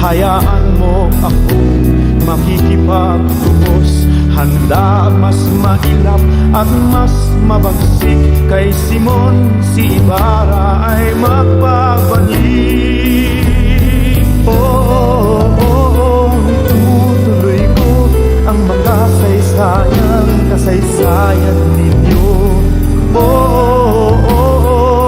hayaan mo akong makikipagtubos. Handa mas mailap at mas mabagsik. Kay Simon si Ibarra ay magpabalik. Itutuloy ko ang kasaysayan ninyo.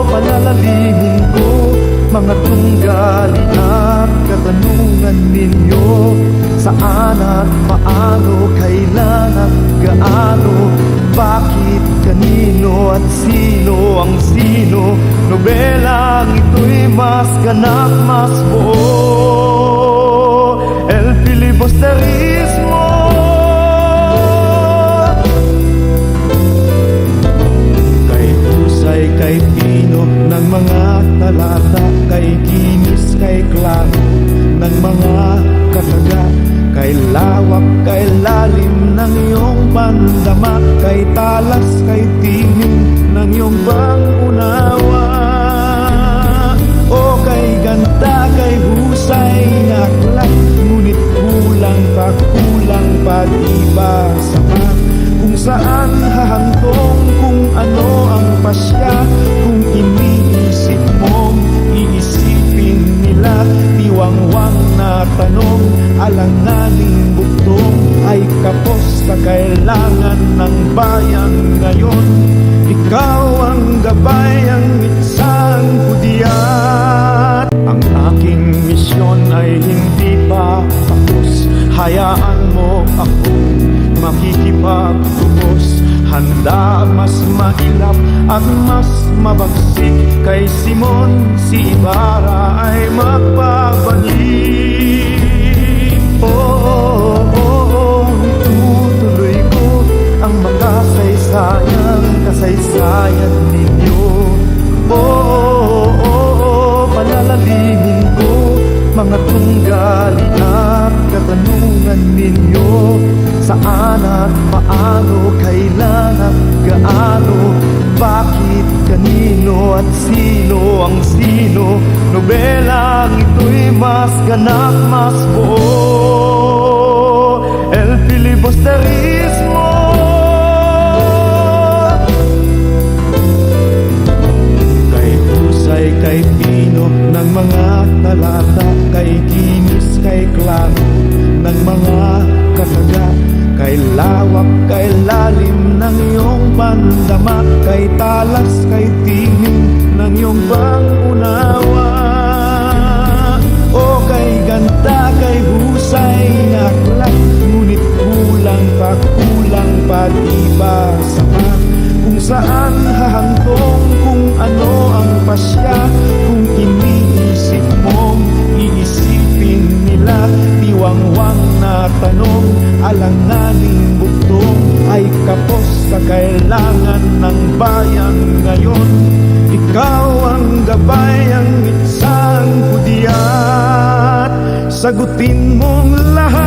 Palalalimin ko mga tunggali at katanungan ninyo. Saan at paano, kailan at gaano, bakit, kanino at sino ang sino. Nobelang ito'y mas ganap, mas buo. El filibusterismo. Kay husay, kay pino ng mga talata, kay kinis, kay klaro ng mga kataga, kay lawak, kay lalim ng iyong pandama, kay talas, kay tinig ng iyong pangunawa. O kay ganda, kay husay na aklat, ngunit kulang pag-iba sa kung saan hahantong, kung ano ang pasya. Kung iniisip mong iisipin nila, tiwangwang na tanong, alanganing bugtong ay kapos sa kailangan ng bayan ngayon. Ikaw ang gabay, ang isang hudyat. Ang aking misyon ay hindi pa tapos, hayaan mo akong makikipagtubos. Handa mas mailap at mas mabagsik. Kay Simon si Ibarra ay magpabalik. Itutuloy ko ang kasaysayan ninyo. Palalalimin ko mga tunggali at katanungan ninyo. Saan at paano, kailan at gaano, bakit, kanino at sino ang sino. Nobelang ito'y mas ganap, mas buo. El filibusterismo. Kay husay, kay pino ng mga talata, kay kinis, kay klaro ng mga kataga, kay lawak, kay lalim ng iyong pandama, kay talas, kay tinig ng iyong pangunawa. O kay ganda, kay husay na aklat, ngunit kulang pag-iba sa kung saan hahantong, kung ano ang pasya. Kung iniisip mong iisipin nila, tiwangwang na tanong, alanganing bugtong ay kapos sa kailangan ng bayan ngayon. Ikaw ang gabay, ang isang hudyat. Sagutin mong lahat